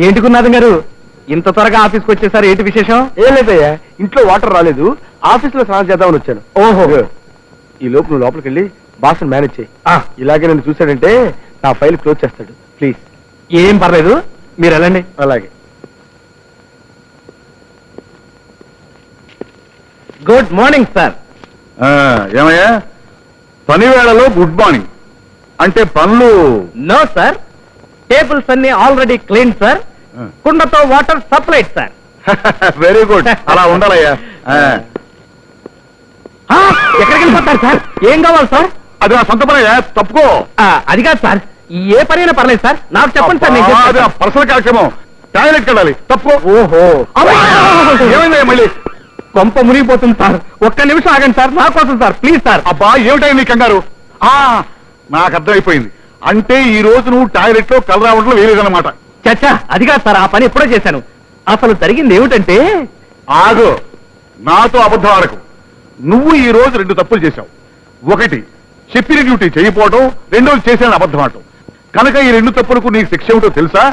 ఏంటి గురునాథం గారు ఇంత త్వరగా ఆఫీస్కి వచ్చేసారు? ఏంటి విశేషం? ఏం లేదయ్యా, ఇంట్లో వాటర్ రాలేదు, ఆఫీస్ లో స్నానం చేద్దామని వచ్చాను. ఓహో, ఈ లోపు నువ్వు లోపలికి వెళ్ళి బాస్ మేనేజ్ చేయి. ఇలాగే నన్ను చూశాడంటే నా ఫైల్ క్లోజ్ చేస్తాడు. ప్లీజ్. ఏం పర్లేదు, మీరు వెళ్ళండి. అలాగే. Good morning sir. ఏమయ్యా, పని వేళలో గుడ్ మార్నింగ్ అంటే పనులు? నో సార్, టేబుల్స్ అన్ని ఆల్రెడీ క్లీన్ సార్, కుండతో water supplied sir. Very good, అలా ఉండాలయ్యా. ఎక్కడికి వెళ్ళిపోతారు సార్? ఏం కావాలి సార్? అది నా సొంత పనయ్యా, తప్పుకో. అది కాదు సార్, ఏ పనైనా పర్లేదు సార్, నాకు చెప్పండి సార్. నేను అది పర్సనల్ కార్యక్రమం, టాయిలెట్ వెళ్ళాలి, తప్పుకో. ఓహో, ఏమైందయ్యా మళ్ళీ? కొంప మునిగిపోతుంది సార్, ఒక్క నిమిషం ఆగండి సార్, నా కోసం సార్, ప్లీజ్ సార్. అబ్బా ఏమిటైంది నీ కంగారు? నాకు అర్థమైపోయింది, అంటే ఈ రోజు నువ్వు టాయిలెట్ లో కలర్ రావడంలో వేయలేదన్నమాట. చచ్చా, అది కాదు సార్, ఆ పని ఎప్పుడో చేశాను. అసలు జరిగింది ఏమిటంటే... ఆగు, నాతో అబద్ధం ఆడకు. నువ్వు ఈ రోజు 2 తప్పులు చేశావు. ఒకటి, చెప్పిన డ్యూటీ చేయకపోవడం, రెండోది చేశాను అబద్ధం ఆడటం. కనుక ఈ 2 తప్పులకు నీకు శిక్ష ఏమిటో తెలుసా?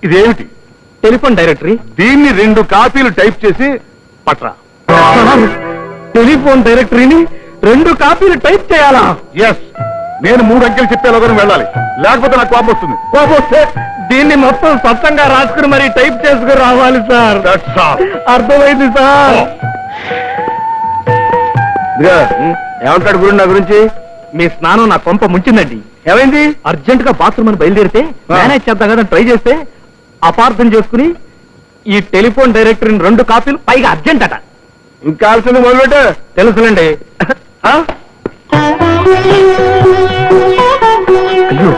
ఇదేమిటి? Telephone directory. దీన్ని 2 కాపీలు టైప్ చేసి పట్రా. టెలిఫోన్ డైరెక్టరీని 2 కాపీలు టైప్ చేయాలా? ఎస్, నేను 3 అంకెలు చెప్పేలోగా వెళ్ళాలి, లేకపోతే నాకు కోపం వస్తుంది. కోపం వస్తే దీన్ని మొత్తం స్పష్టంగా రాసుకుని మరి టైప్ చేసుకుని రావాలి సార్. అర్థమైంది సార్. ఏమంటాడు గురు నా గురించి? మీ స్నానం నా కొంప ముంచిందండి. ఏమైంది? అర్జెంట్ గా బాత్రూమ్ అని బయలుదేరితే మేనేజ్ చేద్దాం కదా ట్రై చేస్తే అపార్థం చేసుకుని ఈ టెలిఫోన్ డైరెక్టరీని 2 కాపీలు, పైగా అర్జెంట్ అట. ఇంకా ఆల్సింది మొదలుపెట్టు. తెలుసులేండి. అయ్యో,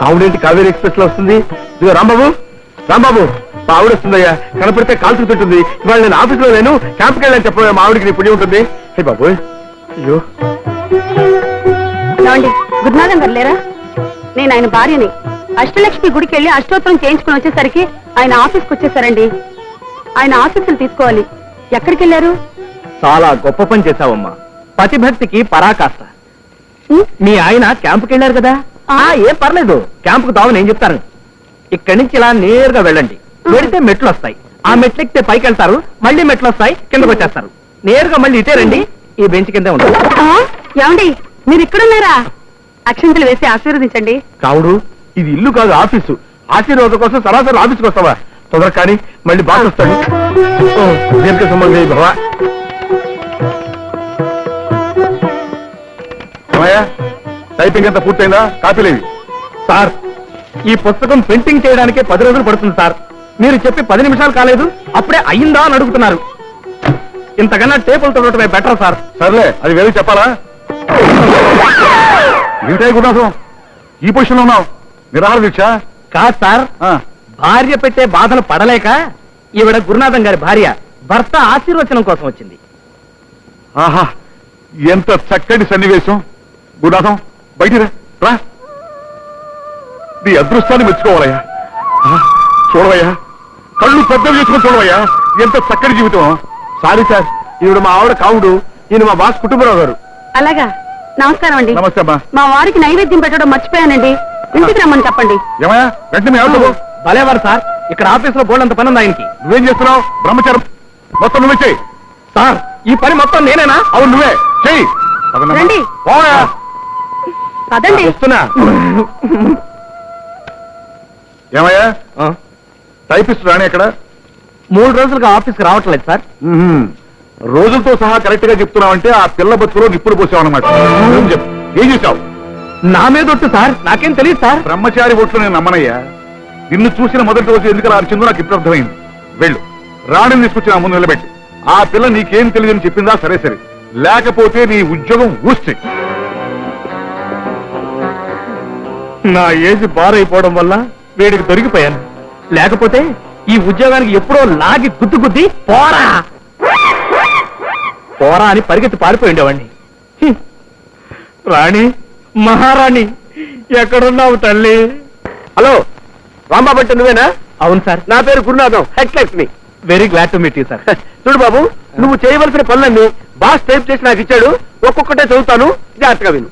కావుడేంటి కావేరీ ఎక్స్ప్రెస్ లో వస్తుంది? ఇదిగో రాంబాబు, రాంబాబు, మా ఆవిడ వస్తుందయ్యా, కనపడితే కాల్చుకు తింటుంది. ఇవాళ నేను ఆఫీస్ లో లేను, క్యాంప్కి వెళ్ళని చెప్పబోయా, మా ఆవిడకి నీ పుణ్యం ఉంటుంది. హే బాబు, అయ్యో. గురునాథం గారు లేరా? నేను ఆయన భార్యని. అష్టలక్ష్మి గుడికి వెళ్ళి అష్టోత్తరం చేయించుకుని వచ్చేసరికి ఆయన ఆఫీస్కి వచ్చేసారండి. ఆయన ఆఫీసులు తీసుకోవాలి. ఎక్కడికి వెళ్ళారు? చాలా గొప్ప పని చేశావమ్మా, పతిభక్తికి పరాకాష్ట. మీ ఆయన క్యాంపుకి వెళ్ళారు కదా? ఏం పర్లేదు, క్యాంపుకు తావు నేను చెప్తాను. ఇక్కడి నుంచి ఇలా నేరుగా వెళ్ళండి, వెళితే మెట్లు వస్తాయి, ఆ మెట్లు ఎక్కితే పైకి వెళ్తారు, మళ్ళీ మెట్లు వస్తాయి, కిందకు వచ్చేస్తారు. నేరుగా మళ్ళీ ఇటే రండి, ఈ బెంచ్ కిందే ఉంటారు. ఏమండి, మీరు ఇక్కడున్నారా? అక్షంతలు వేసి ఆశీర్వదించండి. కావుడు, ఇది ఇల్లు కాదు, ఆఫీసు. ఆశీర్వాదం కోసం సరాసరి ఆఫీస్కి వస్తావా? తొందర కానీ, మళ్ళీ బాగా వస్తాడు. దీర్ఘ సంబంధం భవా. టైపింగ్ అంతా పూర్తయిందా? కాపీలేవి? సార్, ఈ పుస్తకం ప్రింటింగ్ చేయడానికి 10 రోజులు పడుతుంది సార్. మీరు చెప్పి 10 నిమిషాలు కాలేదు, అప్పుడే అయ్యిందా అని అడుగుతున్నారు. ఇంతకన్నా టేబుల్ తొడటమే బెటర్ సార్. సర్లే, అది వేరే చెప్పాలా? ఏంటాయి గుణాసం, ఈ పొజిషన్ లో ఉన్నావు? నిరాహార దీక్ష? కాదు సార్, భార్య పెట్టే బాధలు పడలేక ఈవిడ గురునాథం గారి భార్య, భర్త ఆశీర్వచనం కోసం వచ్చింది. ఆహా, ఎంత చక్కటి సన్నివేశం. గుణాథం, బయటిరా రా. నీ అదృష్టాన్ని మెచ్చుకోవాలయ్యా. చూడవయ్యా, కళ్ళు పెద్దలు చేసుకుని చూడవయ్యా, ఎంత చక్కటి జీవితం. సారీ సార్, ఈవిడ మా ఆవిడ కావుడు, ఈయన మా బాస్ కుటుంబరావు గారు. అలాగా, నమస్కారం అండి. నమస్తే అమ్మా. మా వారికి నైవేద్యం పెట్టడం మర్చిపోయానండి, ఇంటికి రమ్మని చెప్పండి. ఏమయ్యా, వెంటనే ఎవరు? భలేవారు సార్, ఇక్కడ ఆఫీస్ లో బోర్డు అంత పని ఉంది ఆయనకి. నువ్వేం చేస్తున్నావు? బ్రహ్మచారం మొత్తం నువ్వే చెయ్యి. సార్, ఈ పని మొత్తం నేనేనా? అవును, నువ్వే చెయ్యి. రండి. పదండి. వస్తున్నా. ఏమయ్యా, టైపిస్ట్ రాని ఎక్కడ? 3 రోజులుగా ఆఫీస్కి రావట్లేదు సార్. రోజులతో సహా కరెక్ట్ గా చెప్తున్నావంటే ఆ పిల్ల బతుకులో నిప్పులు పోసావు అనమాట. ఏం చేశావు? నా మీద ఒట్టు సార్, నాకేం తెలియదు సార్. బ్రహ్మచారి ఒట్లు నేను నమ్మనయ్యా. నిన్ను చూసిన మొదటి రోజు ఎందుకు అలా అరిచిందో నాకు ఇప్పుడు అర్థమైంది. వెళ్ళు, రాణిని తీసుకొచ్చి నా ముందు నిలబెట్టి. ఆ పిల్ల నీకేం తెలియదని చెప్పిందా? సరే సరే, లేకపోతే నీ ఉద్యోగం ఊస్తే. నా ఏజ్ బారైపోవడం వల్ల వీడికి దొరికిపోయాను, లేకపోతే ఈ ఉద్యోగానికి ఎప్పుడో లాగి గుద్ది పోరా పోరా అని పరిగెత్తి పారిపోయిండేవాడిని. రాణి, మహారాణి, ఎక్కడున్నావు తల్లి? హలో, రాంబాబు అంటే నువ్వేనా? అవును సార్, నా పేరు Gurunatham, head Lakshmi. Very glad to meet you sir. చూడు బాబు, నువ్వు చేయవలసిన పనులన్నీ బాస్ టైప్ చేసి నాకు ఇచ్చాడు. ఒక్కొక్కటే చదువుతాను, జాగ్రత్తగా విను.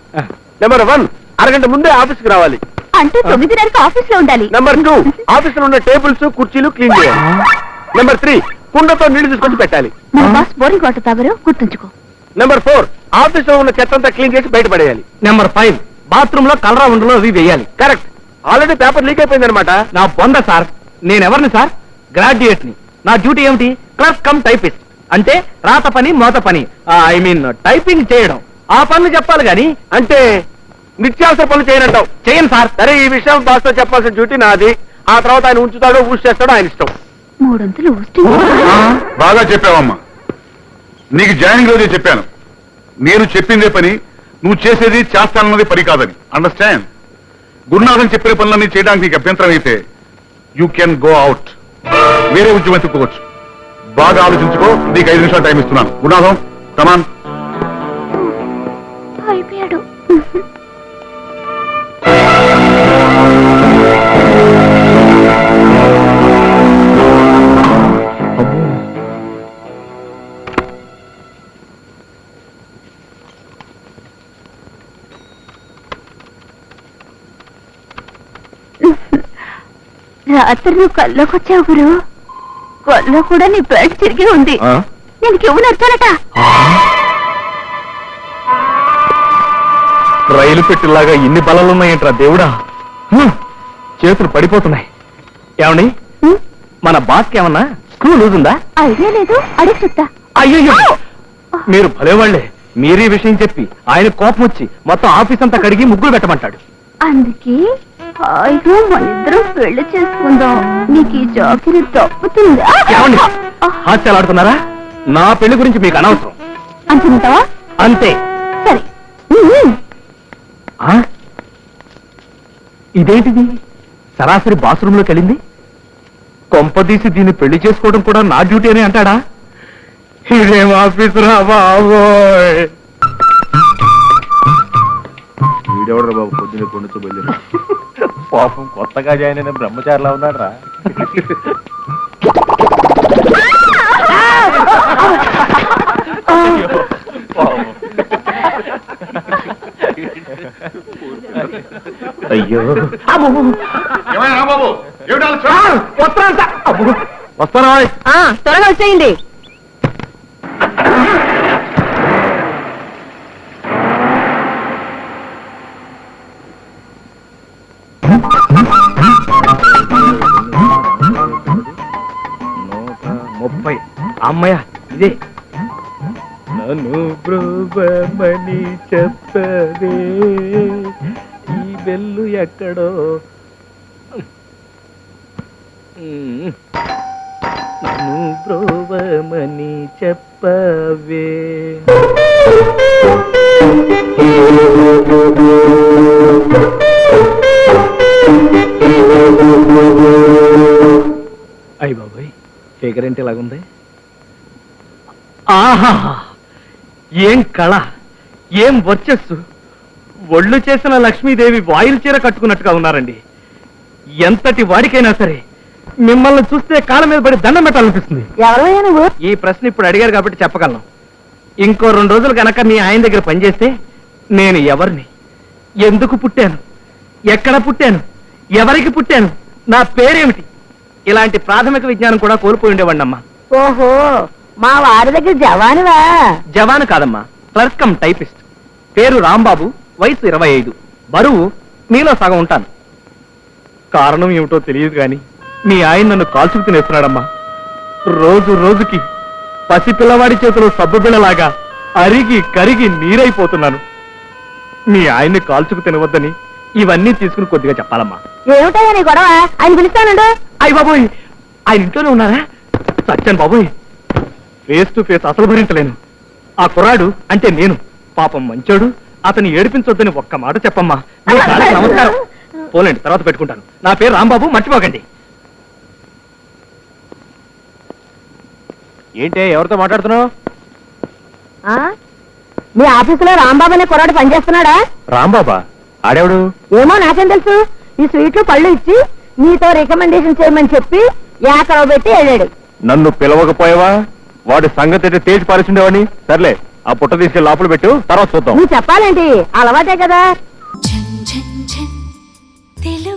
నెంబర్ 1, అరగంట ముందే ఆఫీస్కి రావాలి. అంటే 9:30కి ఆఫీస్ లో ఉండాలి. నెంబర్ 2 ఆఫీసులో ఉన్న టేబుల్స్ కుర్చీలు క్లీన్ చేయాలి. నెంబర్ 3 కుండతో నీళ్లు తీసుకొచ్చి పెట్టాలి. మన బాస్ బోరింగ్ వాటర్ తాగరు, గుర్తుంచుకో. నెంబర్ 4 ఆఫీసులో ఉన్న చెత్త అంతా క్లీన్ చేసి బయట పడేయాలి. నెంబర్ 5 బాత్రూమ్ లో కలరా ఉండలో అవి వేయాలి. కరెక్ట్. ఆల్రెడీ పేపర్ లీక్ అయిపోయింది అనమాట. నా బొంద సార్, నేనెవరిని సార్? గ్రాడ్యుయేట్ ని. నా డ్యూటీ ఏమిటి? Clerk cum typist. అంటే రాత పని మోత పని, ఐ మీన్ టైపింగ్ చేయడం. ఆ పనులు చెప్పాలి గాని అంటే నిత్యావసర పనులు చేయనంటావు. చేయను సార్. సరే, ఈ విషయం బాస్ తో చెప్పాల్సిన డ్యూటీ నాది. ఆ తర్వాత ఆయన ఉంచుతాడో ఊసి చేస్తాడో ఆయన ఇష్టం. 300 ఊస్టి. బాగా చెప్పావమ్మా. నీకు జాయినింగ్ రోజే చెప్పాను, నేను చెప్పిందే పని, నువ్వు చేసేది చేస్తానన్నది పని కాదని. అండర్స్టాండ్? గురునాథన్ చెప్పిన పనులన్నీ చేయడానికి నీకు అభ్యంతరం అయితే యూ కెన్ గో అవుట్. వేరే ఉద్యోగం ఎత్తుకోవచ్చు. బాగా ఆలోచించుకో. నీకు 5 నిమిషాలు టైం ఇస్తున్నాను. గురునాథం కమాన్. అయిపోయాడు. రాత్రి నువ్వు కల్లోకి వచ్చావు గురు. కల్లో కూడా నీ బెల్ట్ తిరిగి ఉంది. నేను కివ్వు నచ్చాలట. రైలు పెట్టిలాగా ఇన్ని బలాలున్నాయంట్రా దేవుడా. చేతులు పడిపోతున్నాయి. ఏమండి, మన బాస్కి ఏమన్నా స్క్రూ లూజ్ ఉందా? ఐడియా లేదు, అడిగి చూస్తా. అయ్యో, మీరు భలేవాళ్లే. మీరే విషయం చెప్పి ఆయన కోపం వచ్చి మొత్తం ఆఫీస్ అంతా కడిగి ముగ్గులు పెట్టమంటాడు. అందుకే హాయిగా మనిద్దరం పెళ్లి చేసుకుందాం. నీకు ఈ జాకిరి తప్పుతుందా? ఏమండి, హాస్యాలాడుతున్నారా? నా పెళ్లి గురించి మీకు అనవసరం. అంటున్నావా? అంతే. సరే. ఇదేంటిది? సరాసరి బాత్రూమ్ లోకి వెళ్ళింది. కొంపదీసి దీన్ని పెళ్లి చేసుకోవడం కూడా నా డ్యూటీ అని అంటాడా? ఇదేం ఆఫీస్ రా బాబోయ్. వీడెవడరా బాబు పొద్దున్న కొండతో బయలుదేరా. పాపం కొత్తగా జాయిన్ అయిన బ్రహ్మచారిలా ఉన్నాడు రా. అయ్యో, ఏమైనా రాంబాబు? ఏమిటి ఆలోచన? వస్తారా? త్వరగా వచ్చేయండి. అమ్మయ్య, ఇదే. నన్ను బ్రోబమని చెప్పదే ఈ వెల్లు ఎక్కడో. నన్ను బ్రోబమని చెప్పవే. అయ్య బాబాయ్, ఫిగర్ ఏంటి ఇలాగుంది? ఆహా, ఏం కళ, ఏం వర్చస్సు. ఒళ్ళు చేసిన లక్ష్మీదేవి వాయిల్ చీర కట్టుకున్నట్టుగా ఉన్నారండి. ఎంతటి వాడికైనా సరే మిమ్మల్ని చూస్తే కాళ్ళ మీద పడి దండం పెట్టాలనిపిస్తుంది. ఎవరయ్యా నువ్వు? ఈ ప్రశ్న ఇప్పుడు అడిగారు కాబట్టి చెప్పగలను. ఇంకో 2 రోజులు కనుక మీ ఆయన దగ్గర పనిచేస్తే నేను ఎవరిని, ఎందుకు పుట్టాను, ఎక్కడ పుట్టాను, ఎవరికి పుట్టాను, నా పేరేమిటి, ఇలాంటి ప్రాథమిక విజ్ఞానం కూడా కోల్పోయి ఉండేవాడినమ్మా. ఓహో, మా వారి దగ్గర జవానువా? జవాను కాదమ్మా, క్లర్క్ కమ్ టైపిస్ట్. పేరు రాంబాబు, వయసు 25, బరువు మీలో సగం ఉంటాను. కారణం ఏమిటో తెలియదు కానీ మీ ఆయన నన్ను కాల్చుకు తినేస్తున్నాడమ్మా. రోజు రోజుకి పసిపిల్లవాడి చేతిలో సబ్బు బిళ్ళలాగా అరిగి కరిగి నీరైపోతున్నాను. మీ ఆయన్ని కాల్చుకు తినవద్దని ఇవన్నీ తీసుకుని కొద్దిగా చెప్పాలమ్మా. ఏమిటయ్యా నీ గొడవ? ఆయన పిలుస్తానండు. అయ్య బాబోయ్, ఆయన ఇంట్లోనే ఉన్నారా? సత్యాను బాబోయ్, ఫేస్ టు ఫేస్ అసలు భరించలేను. ఆ కుర్రాడు అంటే నేను పాపం మంచోడు, అతన్ని ఏడిపించొద్దని ఒక్క మాట చెప్పమ్మా. మీ కాళ్ళకి నమస్కారం. పోలేండి, తర్వాత పెట్టుకుంటాను. నా పేరు రాంబాబు, మర్చిపోకండి. ఏంటే, ఎవరితో మాట్లాడుతున్నావు? మీ ఆఫీసులో రాంబాబు అనే కుర్రాడు పనిచేస్తున్నాడా? రాంబాబా? ఆడేవాడు? ఏమో నాకేం తెలుసు. ఈ స్వీట్లు పళ్ళు ఇచ్చి నీతో రికమెండేషన్ చేయమని చెప్పి ఏకరవ పెట్టి వెళ్ళాడు. నన్ను పిలవకపోయావా? వాడి సంగతి అయితే తేజ్ పారేసిండేవాడిని. సర్లే, ఆ పుట్ట తీసుకెళ్ళి లోపల పెట్టు, తర్వాత చూద్దాం. నువ్వు చెప్పాలేంటి? అలవాటే కదా. తెలుగు